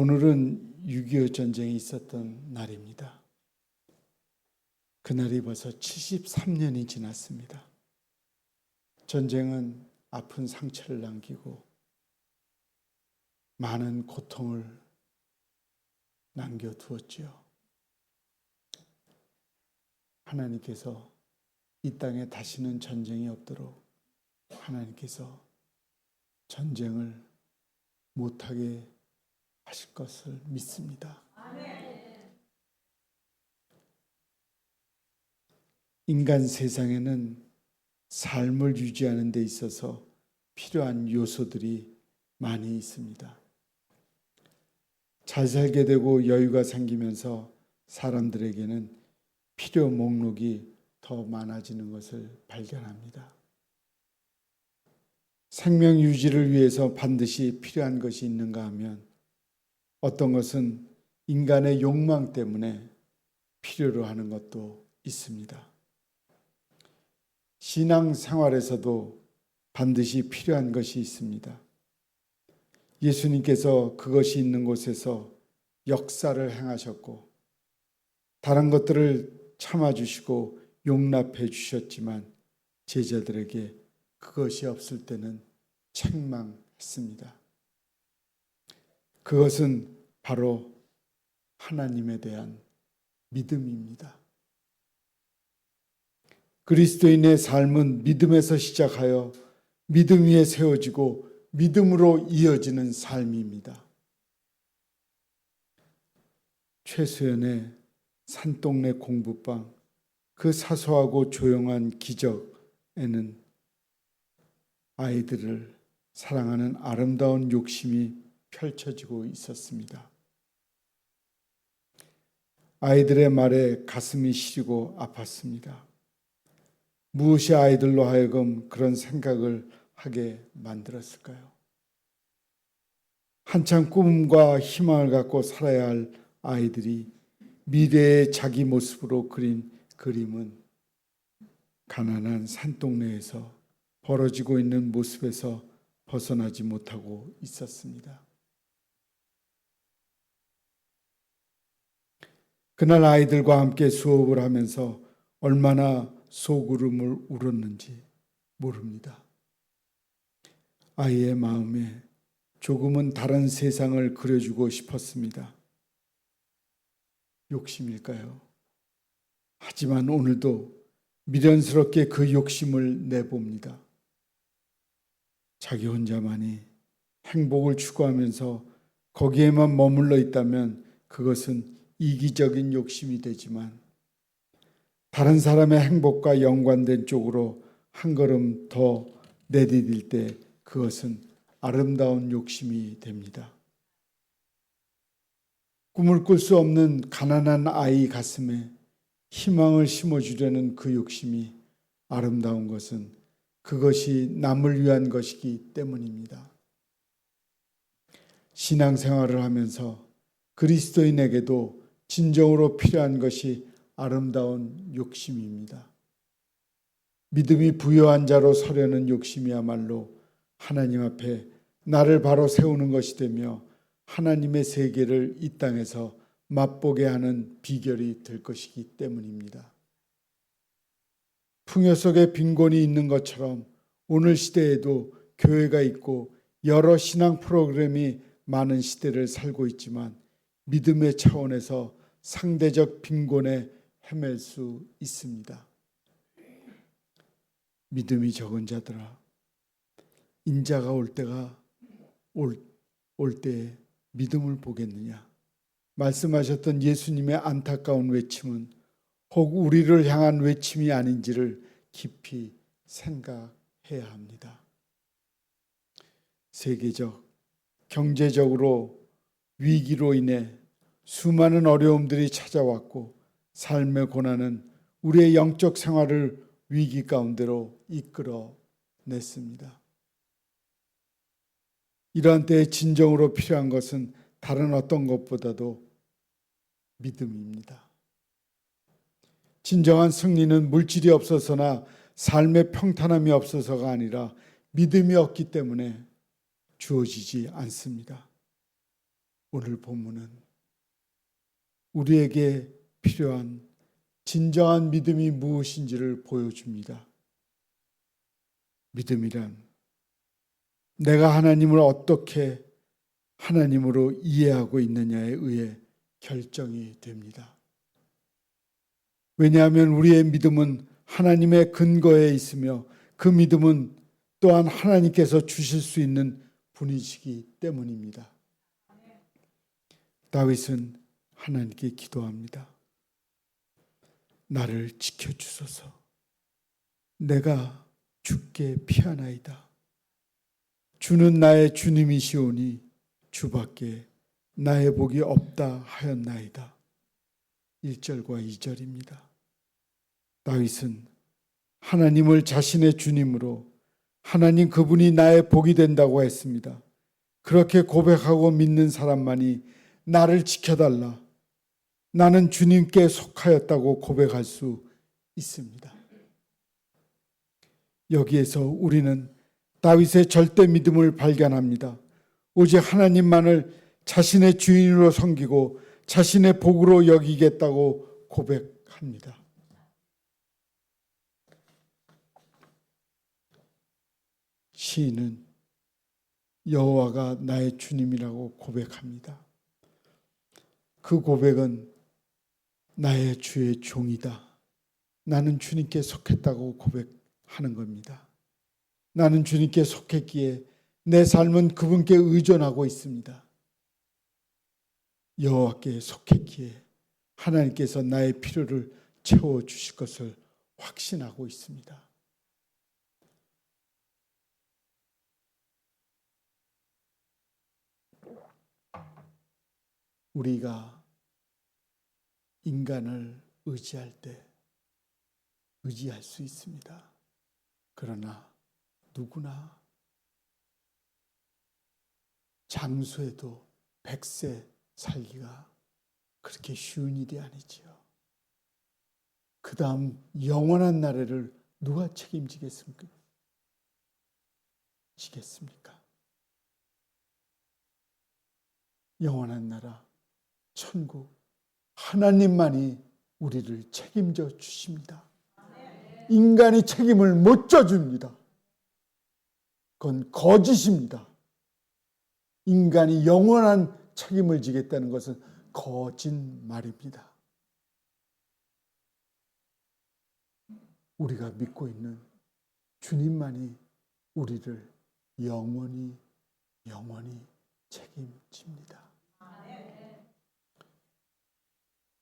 오늘은 6.25 전쟁이 있었던 날입니다. 그날이 벌써 73년이 지났습니다. 전쟁은 아픈 상처를 남기고 많은 고통을 남겨두었지요. 하나님께서 이 땅에 다시는 전쟁이 없도록 하나님께서 전쟁을 못하게 하실 것을 믿습니다. 인간 세상에는 삶을 유지하는 데 있어서 필요한 요소들이 많이 있습니다. 잘 살게 되고 여유가 생기면서 사람들에게는 필요 목록이 더 많아지는 것을 발견합니다. 생명 유지를 위해서 반드시 필요한 것이 있는가 하면 어떤 것은 인간의 욕망 때문에 필요로 하는 것도 있습니다. 신앙생활에서도 반드시 필요한 것이 있습니다. 예수님께서 그것이 있는 곳에서 역사를 행하셨고 다른 것들을 참아주시고 용납해 주셨지만 제자들에게 그것이 없을 때는 책망했습니다. 그것은 바로 하나님에 대한 믿음입니다. 그리스도인의 삶은 믿음에서 시작하여 믿음 위에 세워지고 믿음으로 이어지는 삶입니다. 최수연의 산동네 공부방, 그 사소하고 조용한 기적에는 아이들을 사랑하는 아름다운 욕심이 펼쳐지고 있었습니다. 아이들의 말에 가슴이 시리고 아팠습니다. 무엇이 아이들로 하여금 그런 생각을 하게 만들었을까요? 한창 꿈과 희망을 갖고 살아야 할 아이들이 미래의 자기 모습으로 그린 그림은 가난한 산동네에서 벌어지고 있는 모습에서 벗어나지 못하고 있었습니다. 그날 아이들과 함께 수업을 하면서 얼마나 속울음을 울었는지 모릅니다. 아이의 마음에 조금은 다른 세상을 그려주고 싶었습니다. 욕심일까요? 하지만 오늘도 미련스럽게 그 욕심을 내봅니다. 자기 혼자만이 행복을 추구하면서 거기에만 머물러 있다면 그것은 이기적인 욕심이 되지만 다른 사람의 행복과 연관된 쪽으로 한 걸음 더 내디딜 때 그것은 아름다운 욕심이 됩니다. 꿈을 꿀 수 없는 가난한 아이 가슴에 희망을 심어주려는 그 욕심이 아름다운 것은 그것이 남을 위한 것이기 때문입니다. 신앙생활을 하면서 그리스도인에게도 진정으로 필요한 것이 아름다운 욕심입니다. 믿음이 부여한 자로 서려는 욕심이야말로 하나님 앞에 나를 바로 세우는 것이 되며 하나님의 세계를 이 땅에서 맛보게 하는 비결이 될 것이기 때문입니다. 풍요 속에 빈곤이 있는 것처럼 오늘 시대에도 교회가 있고 여러 신앙 프로그램이 많은 시대를 살고 있지만 믿음의 차원에서 상대적 빈곤에 헤맬 수 있습니다. 믿음이 적은 자들아, 인자가 올 때가 올 때에 믿음을 보겠느냐? 말씀하셨던 예수님의 안타까운 외침은 혹 우리를 향한 외침이 아닌지를 깊이 생각해야 합니다. 세계적, 경제적으로 위기로 인해 수많은 어려움들이 찾아왔고 삶의 고난은 우리의 영적 생활을 위기 가운데로 이끌어냈습니다. 이러한 때에 진정으로 필요한 것은 다른 어떤 것보다도 믿음입니다. 진정한 승리는 물질이 없어서나 삶의 평탄함이 없어서가 아니라 믿음이 없기 때문에 주어지지 않습니다. 오늘 본문은 우리에게 필요한 진정한 믿음이 무엇인지를 보여줍니다. 믿음이란 내가 하나님을 어떻게 하나님으로 이해하고 있느냐에 의해 결정이 됩니다. 왜냐하면 우리의 믿음은 하나님의 근거에 있으며 그 믿음은 또한 하나님께서 주실 수 있는 분이시기 때문입니다. 다윗은 하나님께 기도합니다. 나를 지켜주소서. 내가 주께 피하나이다. 주는 나의 주님이시오니 주밖에 나의 복이 없다 하였나이다. 1절과 2절입니다. 다윗은 하나님을 자신의 주님으로 하나님 그분이 나의 복이 된다고 했습니다. 그렇게 고백하고 믿는 사람만이 나를 지켜달라. 나는 주님께 속하였다고 고백할 수 있습니다. 여기에서 우리는 다윗의 절대 믿음을 발견합니다. 오직 하나님만을 자신의 주인으로 섬기고 자신의 복으로 여기겠다고 고백합니다. 시인은 여호와가 나의 주님이라고 고백합니다. 그 고백은 나의 주의 종이다. 나는 주님께 속했다고 고백하는 겁니다. 나는 주님께 속했기에 내 삶은 그분께 의존하고 있습니다. 여호와께 속했기에 하나님께서 나의 필요를 채워주실 것을 확신하고 있습니다. 우리가 인간을 의지할 때 의지할 수 있습니다. 그러나 누구나 장수해도 100세 살기가 그렇게 쉬운 일이 아니지요. 그 다음 영원한 나라를 누가 책임지겠습니까? 영원한 나라, 천국, 하나님만이 우리를 책임져 주십니다. 인간이 책임을 못 져줍니다. 그건 거짓입니다. 인간이 영원한 책임을 지겠다는 것은 거짓말입니다. 우리가 믿고 있는 주님만이 우리를 영원히 책임집니다.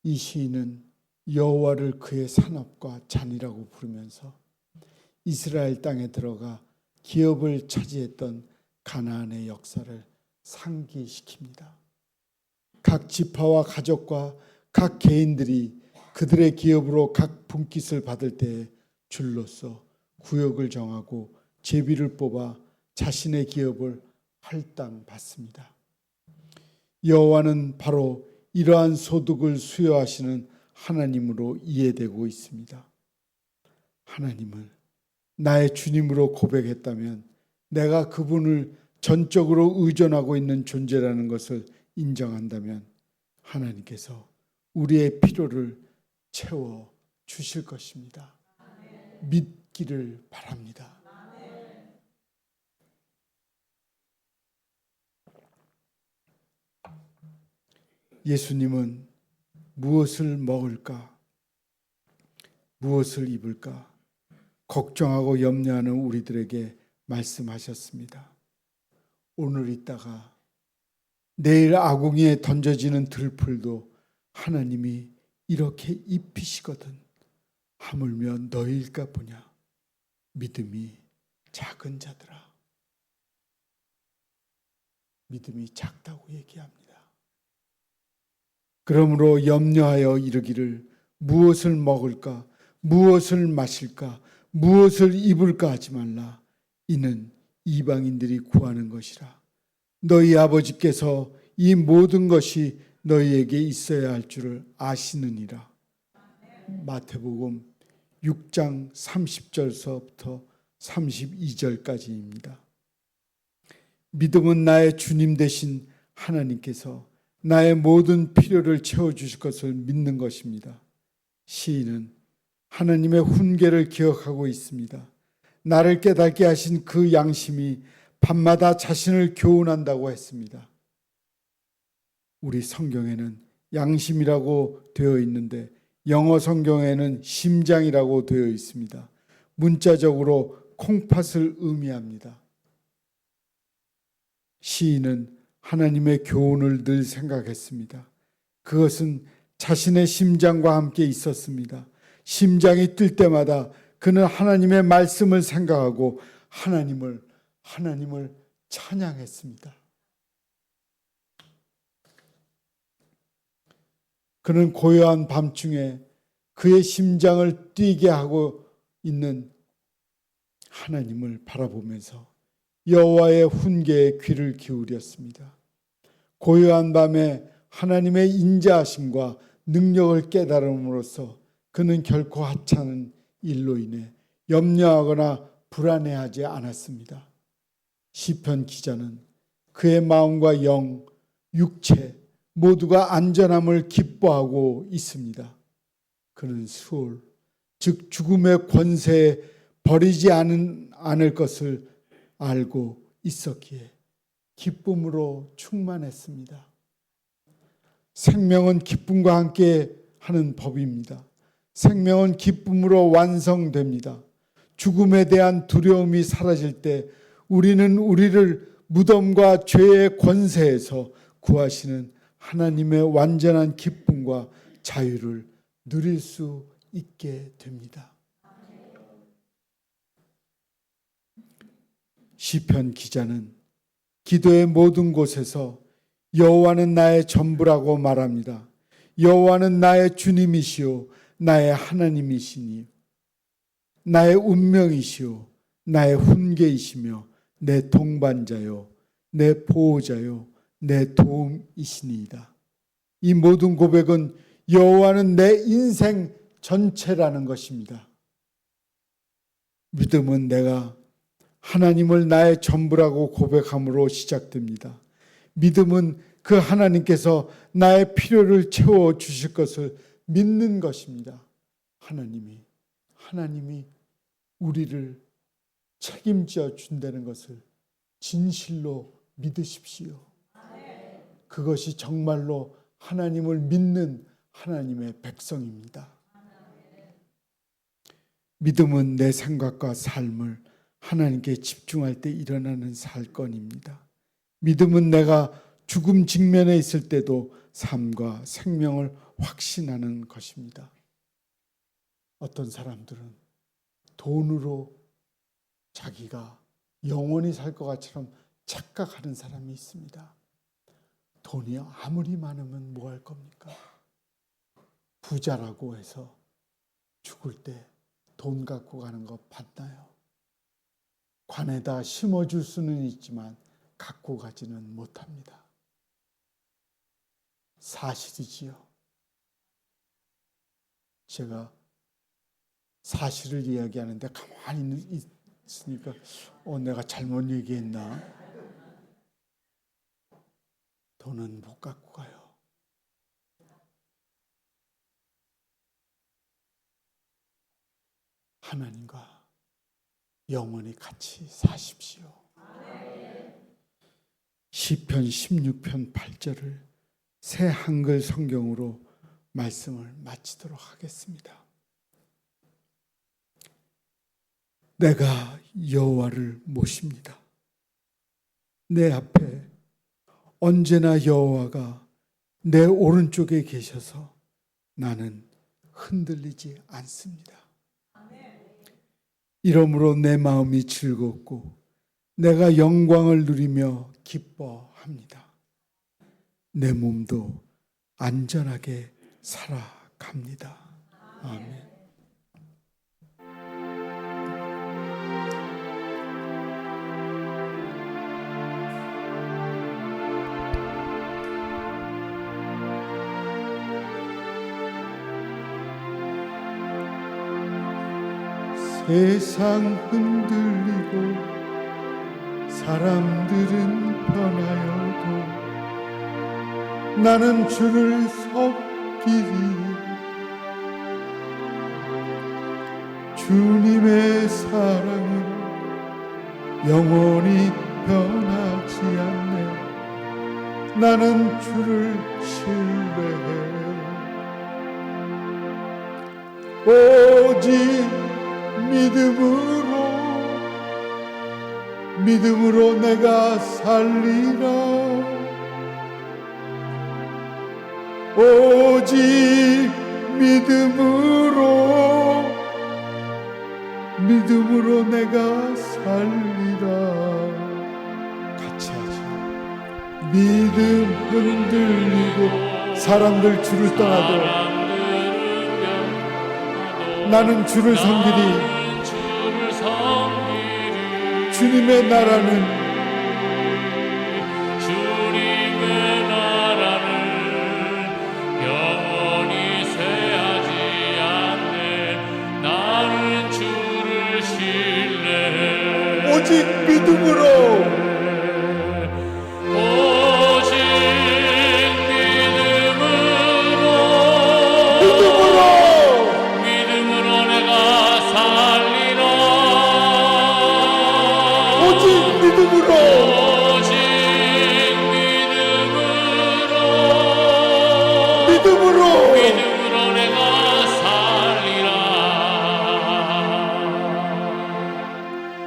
이 시인은 여호와를 그의 산업과 잔이라고 부르면서 이스라엘 땅에 들어가 기업을 차지했던 가나안의 역사를 상기시킵니다. 각 지파와 가족과 각 개인들이 그들의 기업으로 각 분깃을 받을 때에 줄로서 구역을 정하고 제비를 뽑아 자신의 기업을 할당받습니다. 여호와는 바로 이러한 소득을 수여하시는 하나님으로 이해되고 있습니다. 하나님을 나의 주님으로 고백했다면 내가 그분을 전적으로 의존하고 있는 존재라는 것을 인정한다면 하나님께서 우리의 필요를 채워 주실 것입니다. 믿기를 바랍니다. 예수님은 무엇을 먹을까? 무엇을 입을까? 걱정하고 염려하는 우리들에게 말씀하셨습니다. 오늘 있다가 내일 아궁이에 던져지는 들풀도 하나님이 이렇게 입히시거든. 하물며 너희일까 보냐. 믿음이 작은 자들아. 믿음이 작다고 얘기합니다. 그러므로 염려하여 이르기를 무엇을 먹을까, 무엇을 마실까, 무엇을 입을까 하지 말라. 이는 이방인들이 구하는 것이라. 너희 아버지께서 이 모든 것이 너희에게 있어야 할 줄을 아시느니라. 마태복음 6장 30절서부터 32절까지입니다. 믿음은 나의 주님 되신 하나님께서 나의 모든 필요를 채워주실 것을 믿는 것입니다. 시인은 하나님의 훈계를 기억하고 있습니다. 나를 깨닫게 하신 그 양심이 밤마다 자신을 교훈한다고 했습니다. 우리 성경에는 양심이라고 되어 있는데 영어 성경에는 심장이라고 되어 있습니다. 문자적으로 콩팥을 의미합니다. 시인은 하나님의 교훈을 늘 생각했습니다. 그것은 자신의 심장과 함께 있었습니다. 심장이 뛸 때마다 그는 하나님의 말씀을 생각하고 하나님을 찬양했습니다. 그는 고요한 밤중에 그의 심장을 뛰게 하고 있는 하나님을 바라보면서 여호와의 훈계에 귀를 기울였습니다. 고요한 밤에 하나님의 인자하심과 능력을 깨달음으로써 그는 결코 하찮은 일로 인해 염려하거나 불안해하지 않았습니다. 시편 기자는 그의 마음과 영, 육체 모두가 안전함을 기뻐하고 있습니다. 그는 수월, 즉 죽음의 권세에 버리지 않을 것을 알고 있었기에 기쁨으로 충만했습니다. 생명은 기쁨과 함께 하는 법입니다. 생명은 기쁨으로 완성됩니다. 죽음에 대한 두려움이 사라질 때 우리는 우리를 무덤과 죄의 권세에서 구하시는 하나님의 완전한 기쁨과 자유를 누릴 수 있게 됩니다. 시편 기자는 기도의 모든 곳에서 여호와는 나의 전부라고 말합니다. 여호와는 나의 주님이시오 나의 하나님이시니 나의 운명이시오 나의 훈계이시며 내 동반자요 내 보호자요 내 도움이시니이다. 이 모든 고백은 여호와는 내 인생 전체라는 것입니다. 믿음은 내가 하나님을 나의 전부라고 고백함으로 시작됩니다. 믿음은 그 하나님께서 나의 필요를 채워주실 것을 믿는 것입니다. 하나님이 우리를 책임져 준다는 것을 진실로 믿으십시오. 그것이 정말로 하나님을 믿는 하나님의 백성입니다. 믿음은 내 생각과 삶을 하나님께 집중할 때 일어나는 사건입니다. 믿음은 내가 죽음 직면에 있을 때도 삶과 생명을 확신하는 것입니다. 어떤 사람들은 돈으로 자기가 영원히 살 것 같처럼 착각하는 사람이 있습니다. 돈이 아무리 많으면 뭐 할 겁니까? 부자라고 해서 죽을 때 돈 갖고 가는 거 봤나요? 관에다 심어줄 수는 있지만 갖고 가지는 못합니다. 사실이지요. 제가 사실을 이야기하는데 가만히 있으니까 내가 잘못 얘기했나? 돈은 못 갖고 가요. 하나님과 영원히 같이 사십시오. 시편 16편 8절을 새 한글 성경으로 말씀을 마치도록 하겠습니다. 내가 여호와를 모십니다. 내 앞에 언제나 여호와가 내 오른쪽에 계셔서 나는 흔들리지 않습니다. 이러므로 내 마음이 즐겁고 내가 영광을 누리며 기뻐합니다. 내 몸도 안전하게 살아갑니다. 아멘. 세상 흔들리고 사람들은 변하여도 나는 주를 섬기리. 주님의 사랑은 영원히 변하지 않네. 나는 주를 신뢰해. 오직 믿음으로 내가 살리라. 오직 믿음으로 내가 살리라. 같이 하자. 믿음 흔들리고 사람들 주를 떠나도 나는 주를 섬기리. 주님의 나라는 영원히 쇠하지 않네. 나는 주를 신뢰해. 오직 믿음으로 믿음으로 내가 살리라.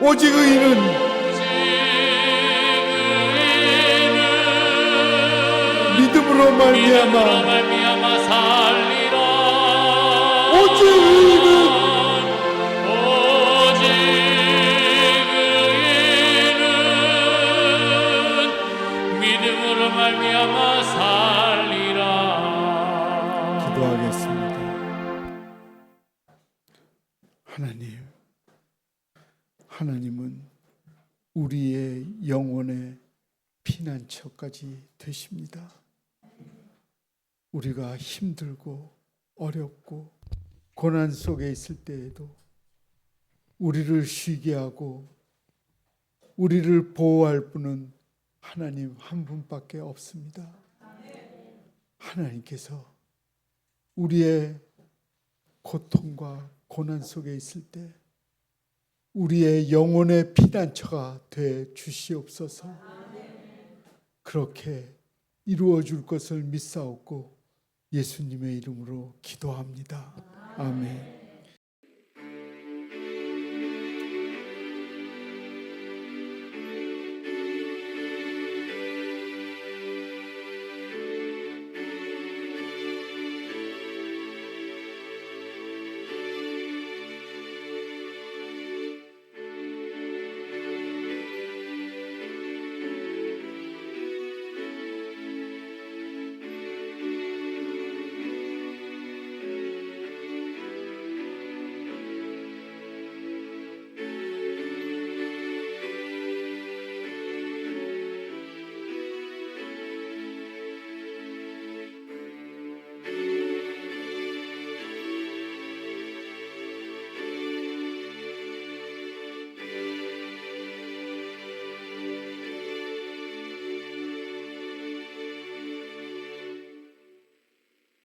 오직 의인은 믿음으로 말미암아 살리라. 오직 의인은 믿음으로 말미암아 살리라. 기도하겠습니다. 하나님은 우리의 영혼의 피난처까지 되십니다. 우리가 힘들고 어렵고 고난 속에 있을 때에도 우리를 쉬게 하고 우리를 보호할 분은 하나님 한 분밖에 없습니다. 하나님께서 우리의 고통과 고난 속에 있을 때 우리의 영혼의 피난처가 돼 주시옵소서. 그렇게 이루어 줄 것을 믿사옵고 예수님의 이름으로 기도합니다. 아멘.